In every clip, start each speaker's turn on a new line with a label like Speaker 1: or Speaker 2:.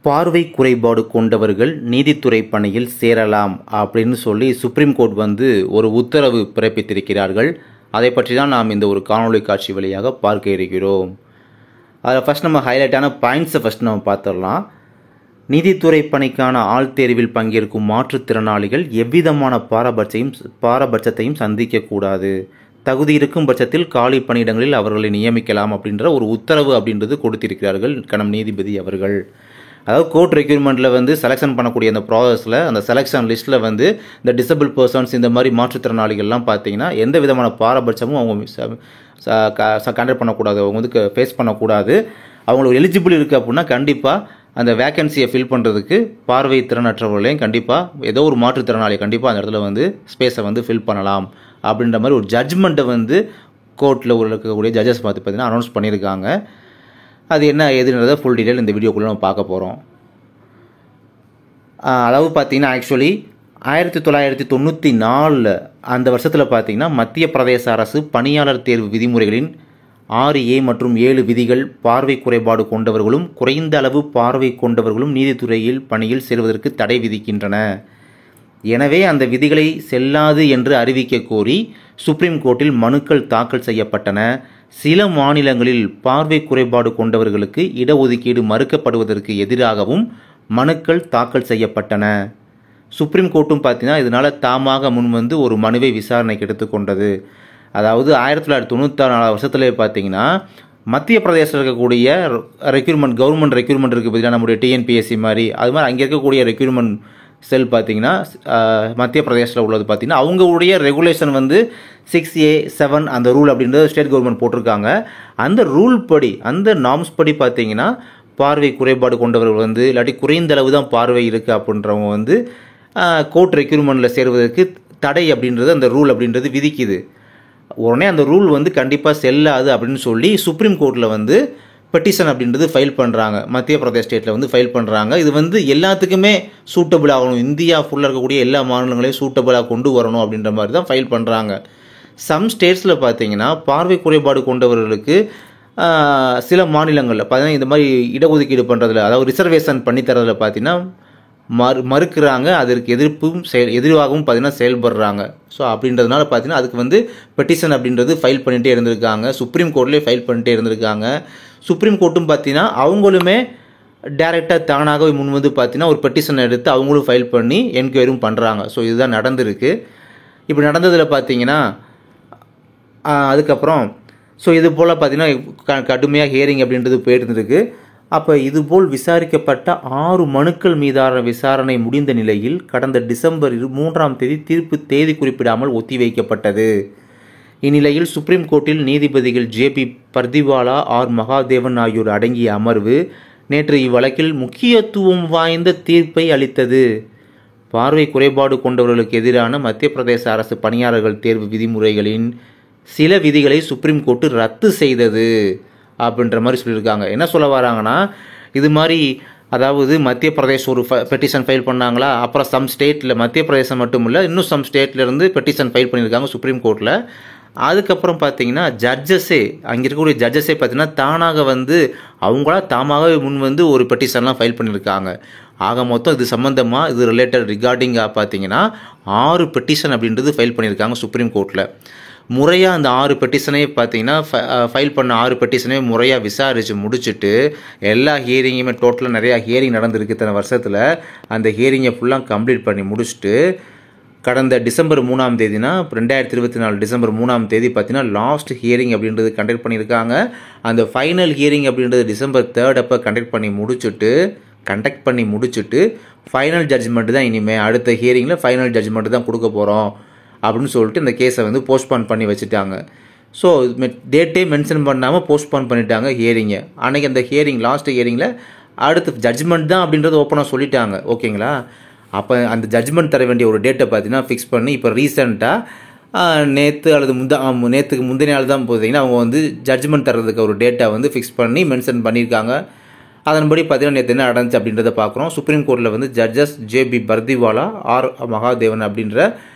Speaker 1: பார்வை குறைபாடு கொண்டவர்கள் நீதித்துறை பணியில் சேரலாம் அப்படின்னு சொல்லி சுப்ரீம் கோர்ட் ஒரு உத்தரவு பிறப்பித்திருக்கிறார்கள். அதை பற்றி தான் நாம் இந்த ஒரு காணொளி காட்சி வழியாக பார்க்க இருக்கிறோம். அதில் ஃபஸ்ட் நம்ம ஹைலைட்டான பாயிண்ட்ஸை ஃபஸ்ட் நம்ம பார்த்துடலாம். நீதித்துறை பணிக்கான ஆள் தேர்வில் பங்கேற்கும் மாற்றுத்திறனாளிகள் எவ்விதமான பாரபட்சத்தையும் சந்திக்கக்கூடாது. தகுதி இருக்கும் பட்சத்தில் காலி பணியிடங்களில் அவர்களை நியமிக்கலாம் அப்படின்ற ஒரு உத்தரவு அப்படின்றது கொடுத்திருக்கிறார்கள் கணம் நீதிபதி அவர்கள். அதாவது கோர்ட் ரெக்யூர்மெண்ட்டில் செலெக்ஷன் பண்ணக்கூடிய அந்த ப்ராசஸில் அந்த செலெக்ஷன் லிஸ்ட்டில் இந்த டிசபிள் பர்சன்ஸ் இந்த மாதிரி மாற்றுத்திறனாளிகள்லாம் பார்த்தீங்கன்னா எந்த விதமான பாரபட்சமும் அவங்க கண்டக்ட் பண்ணக்கூடாது, அவங்க ஃபேஸ் பண்ணக்கூடாது. அவங்களுக்கு எலிஜிபிள் இருக்குது அப்படின்னா கண்டிப்பாக அந்த வேக்கன்சியை ஃபில் பண்ணுறதுக்கு பார்வை திறனற்றவர்களையும் கண்டிப்பாக ஏதோ ஒரு மாற்றுத்திறனாளி கண்டிப்பாக அந்த இடத்துல ஸ்பேஸை ஃபில் பண்ணலாம் அப்படின்ற மாதிரி ஒரு ஜட்ஜ்மெண்ட்டை கோர்ட்டில் இருக்கக்கூடிய ஜட்ஜஸ் பார்த்தீங்கன்னா அனௌன்ஸ் பண்ணியிருக்காங்க. அது என்ன ஏதுன்றதை ஃபுல் டீட்டெயில் இந்த வீடியோக்குள்ளே நம்ம பார்க்க போகிறோம். அதாவது பார்த்தீங்கன்னா ஆக்சுவலி 1994 அந்த வருஷத்தில் பார்த்தீங்கன்னா மத்திய பிரதேச அரசு பணியாளர் தேர்வு விதிமுறைகளின் 6A மற்றும் 7 விதிகள் பார்வை குறைபாடு கொண்டவர்களும் குறைந்த அளவு பார்வை கொண்டவர்களும் நீதித்துறையில் பணியில் சேர்வதற்கு தடை விதிக்கின்றன. எனவே அந்த விதிகளை செல்லாது என்று அறிவிக்க கோரி சுப்ரீம் கோர்ட்டில் மனுக்கள் தாக்கல் செய்யப்பட்டன. சில மாநிலங்களில் பார்வை குறைபாடு கொண்டவர்களுக்கு இடஒதுக்கீடு மறுக்கப்படுவதற்கு எதிராகவும் மனுக்கள் தாக்கல் செய்யப்பட்டன. சுப்ரீம் கோர்ட்டும் பார்த்தீங்கன்னா இதனால் தாமாக முன் ஒரு மனுவை விசாரணைக்கு எடுத்துக்கொண்டது. அதாவது 1994 வருஷத்துல பார்த்தீங்கன்னா மத்திய பிரதேசத்தில் இருக்கக்கூடிய ரெக்யூர்மெண்ட் கவர்மெண்ட் ரெக்யூர்மெண்ட் இருக்குது பார்த்தீங்கன்னா நம்முடைய டிஎன்பிஎஸ்சி மாதிரி அது மாதிரி அங்கே இருக்கக்கூடிய ரெக்யூர்மெண்ட் செல் பார்த்தீங்கன்னா மத்திய பிரதேசத்தில் உள்ளது பார்த்தீங்கன்னா அவங்களுடைய ரெகுலேஷன் 6A7 அந்த ரூல் அப்படின்றது ஸ்டேட் கவர்மெண்ட் போட்டிருக்காங்க. அந்த ரூல் படி அந்த நார்ம்ஸ் படி பார்த்தீங்கன்னா பார்வை குறைபாடு கொண்டவர்கள் இல்லாட்டி குறைந்த அளவு தான் பார்வை இருக்குது அப்படின்றவங்க கோர்ட் ரெக்யூர்மெண்ட்டில் சேருவதற்கு தடை அப்படின்றது அந்த ரூல் அப்படின்றது விதிக்குது. உடனே அந்த ரூல் கண்டிப்பாக செல்லாது அப்படின்னு சொல்லி சுப்ரீம் கோர்ட்டில் பெட்டிஷன் அப்படின்றது ஃபைல் பண்ணுறாங்க. மத்திய பிரதேஷ் ஸ்டேட்டில் ஃபைல் பண்ணுறாங்க. இது எல்லாத்துக்குமே சூட்டபிள் ஆகணும், இந்தியா ஃபுல்லாக இருக்கக்கூடிய எல்லா மாநிலங்களையும் சூட்டபிளாக கொண்டு வரணும் அப்படின்ற மாதிரி தான் ஃபைல் பண்ணுறாங்க. சம் ஸ்டேட்ஸில் பார்த்தீங்கன்னா பார்வை குறைபாடு கொண்டவர்களுக்கு சில மாநிலங்களில் பார்த்தீங்கன்னா இந்த மாதிரி இடஒதுக்கீடு பண்ணுறதுல அதாவது ரிசர்வேஷன் பண்ணித்தரதில் பார்த்தீங்கன்னா மறுக்கிறாங்க. அதற்கு எதிராகவும் பார்த்தீங்கன்னா செயல்படுறாங்க. ஸோ அப்படின்றதுனால பார்த்தீங்கன்னா அதுக்கு பெட்டிஷன் அப்படின்றது ஃபைல் பண்ணிகிட்டே இருந்திருக்காங்க. சுப்ரீம் கோர்ட்லேயே ஃபைல் பண்ணிகிட்டே இருந்திருக்காங்க. சுப்ரீம் கோர்ட்டும் பார்த்தீங்கன்னா அவங்களுமே டைரெக்டாக தானாகவே முன் பார்த்தீங்கன்னா ஒரு பெட்டிஷன் எடுத்து அவங்களும் ஃபைல் பண்ணி என்கொயரியும் பண்ணுறாங்க. ஸோ இதுதான் நடந்திருக்கு. இப்படி நடந்ததில் பார்த்தீங்கன்னா அதுக்கப்புறம் இது போல் பார்த்தீங்கன்னா கடுமையாக ஹியரிங் அப்படின்றது போயிட்டு இருந்திருக்கு. அப்போ இதுபோல் விசாரிக்கப்பட்ட 6 மனுக்கள் மீதான விசாரணை முடிந்த நிலையில் கடந்த டிசம்பர் 3 தீர்ப்பு தேதி குறிப்பிடாமல் ஒத்திவைக்கப்பட்டது. இந்நிலையில் சுப்ரீம் கோர்ட்டில் நீதிபதிகள் JB பர்திவாலா, R மகாதேவன் ஆகியோர் அடங்கிய அமர்வு நேற்று இவ்வழக்கில் முக்கியத்துவம் வாய்ந்த தீர்ப்பை அளித்தது. பார்வை குறைபாடு கொண்டவர்களுக்கு எதிரான மத்திய பிரதேச அரசு பணியாளர்கள் தேர்வு விதிமுறைகளின் சில விதிகளை சுப்ரீம் கோர்ட்டு ரத்து செய்தது அப்படின்ற மாதிரி சொல்லியிருக்காங்க. என்ன சொல்ல வராங்கன்னா இது மாதிரி அதாவது மத்திய பிரதேசம் ஒரு பெட்டிஷன் ஃபைல் பண்ணாங்களா, அப்புறம் சம் ஸ்டேட்டில் மத்திய பிரதேசம் மட்டும் இல்லை இன்னும் சம் ஸ்டேட்லேருந்து பெட்டிஷன் ஃபைல் பண்ணியிருக்காங்க சுப்ரீம் கோர்ட்டில். அதுக்கப்புறம் பார்த்தீங்கன்னா ஜட்ஜஸே அங்கே இருக்கக்கூடிய ஜட்ஜஸே பார்த்தீங்கன்னா தானாக அவங்களா தாமாகவே முன் ஒரு பெட்டிஷன்லாம் ஃபைல் பண்ணியிருக்காங்க. ஆக மொத்தம் இது சம்மந்தமாக இது ரிலேட்டட் ரிகார்டிங்காக பார்த்தீங்கன்னா 6 பெட்டிஷன் அப்படின்றது ஃபைல் பண்ணியிருக்காங்க சுப்ரீம் கோர்ட்டில். முறையாக அந்த 6 பெட்டிஷனே பார்த்தீங்கன்னா ஃபைல் பண்ண 6 பெட்டிஷனே முறையாக விசாரித்து முடிச்சுட்டு எல்லா ஹியரிங்குமே டோட்டலாக நிறையா ஹியரிங் நடந்திருக்கு இத்தனை வருஷத்தில். அந்த ஹியரிங்கை ஃபுல்லாக கம்ப்ளீட் பண்ணி முடிச்சுட்டு கடந்த டிசம்பர் 3 2024 டிசம்பர் 3 பார்த்தீங்கன்னா லாஸ்ட் ஹியரிங் அப்படின்றது கண்டக்ட் பண்ணியிருக்காங்க. அந்த ஃபைனல் ஹியரிங் அப்படின்றது டிசம்பர் 3 அப்போ கண்டக்ட் பண்ணி முடிச்சுட்டு ஃபைனல் ஜட்ஜ்மெண்ட் தான் இனிமேல் அடுத்த ஹியரிங்கில் ஃபைனல் ஜட்ஜ்மெண்ட் தான் கொடுக்க போகிறோம் அப்படின்னு சொல்லிட்டு இந்த கேஸை போஸ்ட்பான் பண்ணி வச்சுட்டாங்க. ஸோ டேட்டே மென்ஷன் பண்ணாமல் போஸ்ட்பான் பண்ணிட்டாங்க ஹியரிங்கை. அன்றைக்கி அந்த லாஸ்ட் ஹியரிங்கில் அடுத்த ஜட்ஜ்மெண்ட் தான் அப்படின்றது ஓப்பனாக சொல்லிட்டாங்க. ஓகேங்களா? அப்போ அந்த ஜட்ஜ்மெண்ட் தர வேண்டிய ஒரு டேட்டை பார்த்தீங்கன்னா ஃபிக்ஸ் பண்ணி இப்போ ரீசெண்டாக நேற்று அல்லது நேற்றுக்கு முந்தின நாள் தான் பார்த்தீங்கன்னா அவங்க ஜட்ஜ்மெண்ட் தரதுக்கு ஒரு டேட்டா ஃபிக்ஸ் பண்ணி மென்ஷன் பண்ணியிருக்காங்க. அதன்படி பார்த்தீங்கன்னா நேற்று என்ன நடந்துச்சு அப்படின்றத பார்க்குறோம். சுப்ரீம் கோர்ட்டில் judges JB Pardiwala, R Mahadevan அப்படின்ற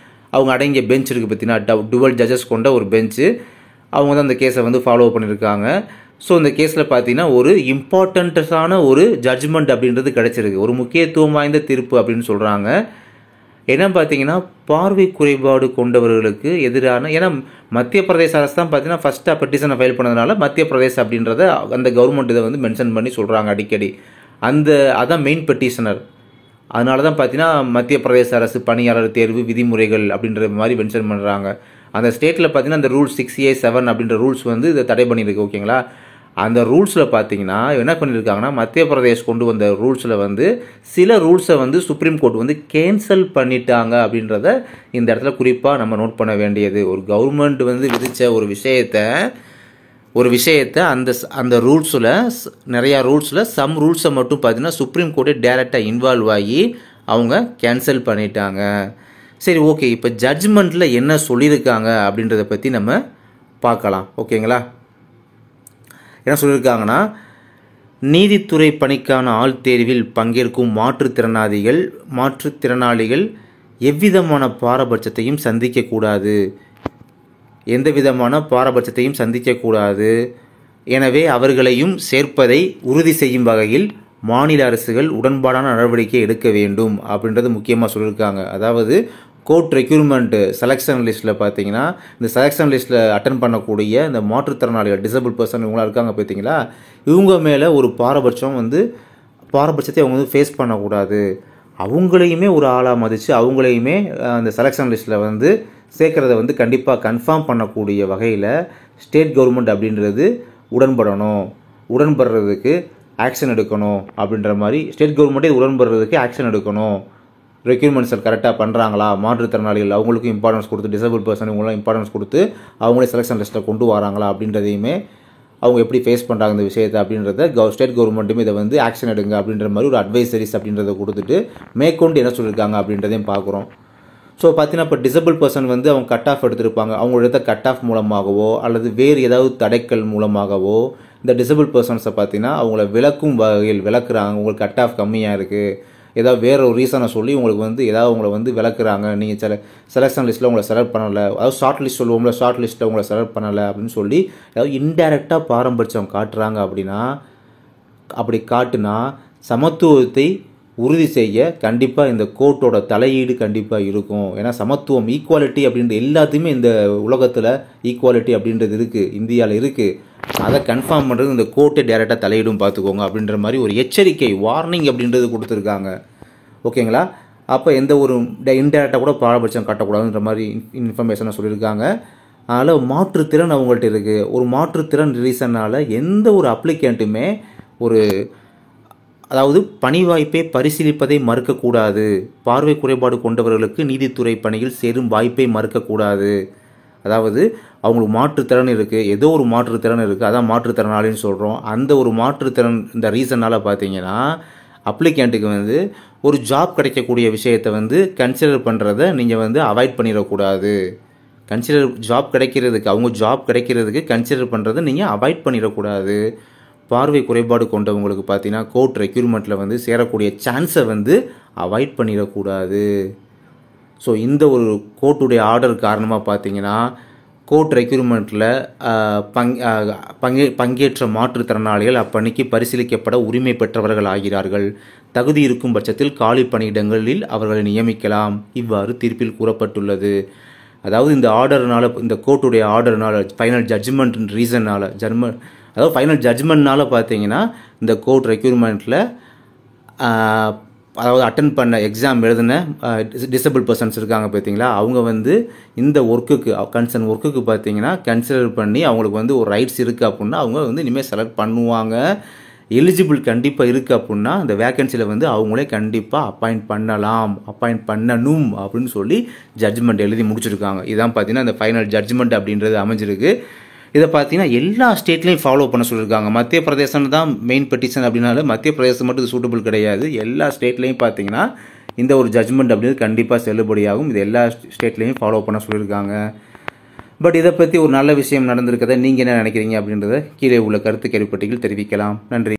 Speaker 1: அவங்க அடங்கிய பெஞ்ச் இருக்குது பார்த்தீங்கன்னா டுவல் ஜட்ஜஸ் கொண்ட ஒரு பெஞ்சு அவங்க தான் அந்த கேஸை ஃபாலோ பண்ணியிருக்காங்க. ஸோ இந்த கேஸில் பார்த்தீங்கன்னா ஒரு இம்பார்ட்டண்ட்டான ஒரு ஜட்ஜ்மெண்ட் அப்படின்றது கிடைச்சிருக்கு, ஒரு முக்கியத்துவம் வாய்ந்த தீர்ப்பு அப்படின்னு சொல்கிறாங்க. என்ன பார்த்தீங்கன்னா பார்வை குறைபாடு கொண்டவர்களுக்கு எதிரான, ஏன்னா மத்திய பிரதேச அரசு தான் பார்த்தீங்கன்னா ஃபஸ்ட்டு பெட்டிஷனை ஃபைல் பண்ணதுனால மத்திய பிரதேச் அப்படின்றத அந்த கவர்மெண்ட் இதை வந்து மென்ஷன் பண்ணி சொல்கிறாங்க அடிக்கடி. அதான் மெயின் பெட்டிஷனர். அதனால தான் பார்த்தீங்கன்னா மத்திய பிரதேச அரசு பணியாளர் தேர்வு விதிமுறைகள் அப்படின்ற மாதிரி மென்ஷன் பண்ணுறாங்க. அந்த ஸ்டேட்டில் பார்த்தீங்கன்னா அந்த ரூல்ஸ் 6A7 அப்படின்ற ரூல்ஸ் வந்து இதை தடை பண்ணியிருக்கு. ஓகேங்களா, அந்த ரூல்ஸில் பார்த்தீங்கன்னா என்ன பண்ணியிருக்காங்கன்னா மத்திய பிரதேஷ் கொண்டு வந்த ரூல்ஸில் வந்து சில ரூல்ஸை வந்து சுப்ரீம் கோர்ட் வந்து கேன்சல் பண்ணிட்டாங்க அப்படின்றத இந்த இடத்துல குறிப்பாக நம்ம நோட் பண்ண வேண்டியது. ஒரு கவர்மெண்ட் வந்து விதித்த ஒரு விஷயத்தை அந்த ரூல்ஸில் நிறையா ரூல்ஸில் சம் ரூல்ஸை மட்டும் பார்த்தீங்கன்னா சுப்ரீம் கோர்ட்டே டேரெக்டாக இன்வால்வ் ஆகி அவங்க கேன்சல் பண்ணிட்டாங்க. சரி, ஓகே, இப்போ ஜட்ஜ்மெண்ட்டில் என்ன சொல்லியிருக்காங்க அப்படின்றத பற்றி நம்ம பார்க்கலாம். ஓகேங்களா, என்ன சொல்லியிருக்காங்கன்னா, நீதித்துறை பணிக்கான ஆள் தேர்வில் பங்கேற்கும் மாற்றுத்திறனாளிகள் எவ்விதமான பாரபட்சத்தையும் சந்திக்கக்கூடாது, எந்த விதமான பாரபட்சத்தையும் சந்திக்கக்கூடாது. எனவே அவர்களையும் சேர்ப்பதை உறுதி செய்யும் வகையில் மாநில அரசுகள் உடன்பாடான நடவடிக்கை எடுக்க வேண்டும் அப்படின்றது முக்கியமாக சொல்லியிருக்காங்க. அதாவது கோர்ட் ரெக்யூர்மெண்ட் செலெக்ஷன் லிஸ்ட்டில் பார்த்தீங்கன்னா இந்த செலெக்ஷன் லிஸ்ட்டில் அட்டன் பண்ணக்கூடிய இந்த மாற்றுத்திறனாளிகள் டிசபிள் பர்சன் இவங்களாம் இருக்காங்க பார்த்தீங்களா, இவங்க மேலே ஒரு பாரபட்சத்தை அவங்க வந்து ஃபேஸ் பண்ணக்கூடாது. அவங்களையுமே ஒரு ஆளாக மதித்து அவங்களையுமே அந்த செலெக்ஷன் லிஸ்ட்டில் வந்து சேர்க்குறத வந்து கண்டிப்பாக கன்ஃபார்ம் பண்ணக்கூடிய வகையில் ஸ்டேட் கவர்மெண்ட் அப்படின்றது உடன்படுறதுக்கு ஆக்ஷன் எடுக்கணும் அப்படின்ற மாதிரி ஸ்டேட் கவர்மெண்ட்டே உடன்படுறதுக்கு ஆக்ஷன் எடுக்கணும். ரெக்யூர்மெண்ட்ஸை கரெக்டாக பண்ணுறாங்களா, மாற்றுத்திறனாளிகள் அவங்களுக்கும் இம்பார்ட்டன்ஸ் கொடுத்து டிசபிள் பர்சன் இவங்களாம் இம்பார்ட்டன்ஸ் கொடுத்து அவங்களே செலெக்ஷன் லிஸ்ட்டில் கொண்டு வராங்களா அப்படின்றதையுமே அவங்க எப்படி ஃபேஸ் பண்ணுறாங்க இந்த விஷயத்தை அப்படின்றத ஸ்டேட் கவர்மெண்ட்டுமே இதை வந்து ஆக்ஷன் எடுங்க அப்படின்ற மாதிரி ஒரு அட்வைசரிஸ் அப்படின்றத கொடுத்துட்டு மேற்கொண்டு என்ன சொல்லியிருக்காங்க அப்படின்றதையும் பார்க்குறோம். ஸோ பார்த்தீங்கன்னா இப்போ டிசபிள் பர்சன் வந்து அவங்க கட் ஆஃப் எடுத்திருப்பாங்க, அவங்க எடுத்த கட் ஆஃப் மூலமாகவோ அல்லது வேறு ஏதாவது தடைக்கல் மூலமாகவோ இந்த டிசபிள் பர்சன்ஸை பார்த்தீங்கன்னா அவங்கள விளக்கும் வகையில் விளக்குறாங்க. உங்களுக்கு கட் ஆஃப் கம்மியாக இருக்குது, ஏதாவது வேற ஒரு ரீசனை சொல்லி உங்களுக்கு வந்து ஏதாவது உங்களை வந்து விளக்குறாங்க, நீங்கள் செலெக்ஷன் லிஸ்ட்டில் உங்களை செலக்ட் பண்ணலை, அதாவது ஷார்ட் லிஸ்ட் சொல்லுவோம்ல, ஷார்ட் லிஸ்ட்டில் உங்களை செலக்ட் பண்ணலை அப்படின்னு சொல்லி ஏதாவது இன்டைரக்டாக பாரபட்சம் காட்டுறாங்க அப்படின்னா, அப்படி காட்டுனா சமத்துவத்தை உறுதி செய்ய கண்டிப்பாக இந்த கோர்ட்டோட தலையீடு கண்டிப்பாக இருக்கும். ஏன்னா சமத்துவம், ஈக்குவாலிட்டி அப்படின்ற எல்லாத்தையுமே இந்த உலகத்தில் ஈக்குவாலிட்டி அப்படின்றது இருக்குது, இந்தியாவில் இருக்குது. அதை கன்ஃபார்ம் பண்ணுறது இந்த கோர்ட்டை டேரெக்டாக தலையிடும் பார்த்துக்கோங்க அப்படின்ற மாதிரி ஒரு எச்சரிக்கை, வார்னிங் அப்படின்றது கொடுத்துருக்காங்க. ஓகேங்களா, அப்போ எந்த ஒரு இன்டேரக்டாக கூட பாரபட்சம் காட்டக்கூடாதுன்ற மாதிரி இன்ஃபர்மேஷனை சொல்லியிருக்காங்க. அதனால் மாற்றுத்திறன் அவங்கள்ட்ட இருக்குது. ஒரு மாற்றுத்திறன் ரீசனால் எந்த ஒரு அப்ளிகண்ட்டுமே அதாவது பணி வாய்ப்பை பரிசீலிப்பதை மறுக்கக்கூடாது. பார்வை குறைபாடு கொண்டவர்களுக்கு நீதித்துறை பணியில் சேரும் வாய்ப்பை மறுக்கக்கூடாது. அதாவது அவங்களுக்கு மாற்றுத்திறன் இருக்குது, ஏதோ ஒரு மாற்றுத்திறன் இருக்குது, அதான் மாற்றுத்திறனாளின்னு சொல்கிறோம். அந்த ஒரு மாற்றுத்திறன் இந்த ரீசனால் பார்த்தீங்கன்னா அப்ளிகண்ட்டுக்கு வந்து ஒரு ஜாப் கிடைக்கக்கூடிய விஷயத்தை வந்து கன்சிடர் பண்ணுறதை நீங்கள் வந்து அவாய்ட் பண்ணிடக்கூடாது. ஜாப் கிடைக்கிறதுக்கு கன்சிடர் பண்ணுறதை நீங்கள் அவாய்ட் பண்ணிடக்கூடாது. பார்வை குறைபாடு கொண்டவங்களுக்கு பார்த்தீங்கன்னா கோர்ட் ரெக்யூர்மெண்ட்டில் வந்து சேரக்கூடிய சான்ஸை வந்து அவாய்ட் பண்ணிடக்கூடாது. ஸோ இந்த ஒரு கோர்ட்டுடைய ஆர்டர் காரணமாக பார்த்தீங்கன்னா கோர்ட் ரெக்யூர்மெண்ட்டில் பங்கேற்ற மாற்றுத்திறனாளிகள் அப்பணிக்கு பரிசீலிக்கப்பட உரிமை பெற்றவர்கள் ஆகிறார்கள். தகுதி இருக்கும் பட்சத்தில் காலி பணியிடங்களில் அவர்களை நியமிக்கலாம். இவ்வாறு தீர்ப்பில் கூறப்பட்டுள்ளது. அதாவது இந்த ஆர்டர்னால, இந்த கோர்ட்டுடைய ஆர்டர்னால, ஃபைனல் ஜட்ஜ்மெண்ட் ரீசனால் அதாவது ஃபைனல் ஜட்ஜ்மெண்ட்னால பார்த்தீங்கன்னா இந்த கோர்ட் ரெக்யூர்மெண்ட்டில் அதாவது அட்டன் பண்ண எக்ஸாம் எழுதின டிசபிள் பர்சன்ஸ் இருக்காங்க பார்த்தீங்களா, அவங்க வந்து இந்த கன்சர்ன் ஒர்க்குக்கு பார்த்தீங்கன்னா கன்சிடர் பண்ணி அவங்களுக்கு வந்து ஒரு ரைட்ஸ் இருக்குது அப்படின்னா அவங்க வந்து இனிமேல் செலக்ட் பண்ணுவாங்க. எலிஜிபிள் கண்டிப்பாக இருக்குது அப்படின்னா அந்த வேக்கன்சியில் வந்து அவங்களே கண்டிப்பாக அப்பாயிண்ட் பண்ணணும் அப்படின்னு சொல்லி ஜட்ஜ்மெண்ட் எழுதி முடிச்சிருக்காங்க. இதான் பார்த்தீங்கன்னா இந்த ஃபைனல் ஜட்ஜ்மெண்ட் அப்படின்றது அமைஞ்சிருக்கு. இதை பார்த்தீங்கன்னா எல்லா ஸ்டேட்லையும் ஃபாலோ பண்ண சொல்லியிருக்காங்க. மத்திய பிரதேசம் தான் மெயின் பெட்டிஷன் அப்படின்னால மத்திய பிரதேசம் மட்டும் இது சூட்டபிள் கிடையாது. எல்லா ஸ்டேட்லையும் பார்த்தீங்கன்னா இந்த ஒரு ஜட்ஜ்மெண்ட் அப்படின்றது கண்டிப்பாக செல்லுபடியாகும். இது எல்லா ஸ்டேட்லையும் ஃபாலோ பண்ண சொல்லியிருக்காங்க. பட் இதை பற்றி ஒரு நல்ல விஷயம் நடந்திருக்கதை நீங்கள் என்ன நினைக்கிறீங்க அப்படின்றத கீழே உள்ள கருத்து கேள்விப்பட்டிகள் தெரிவிக்கலாம். நன்றி.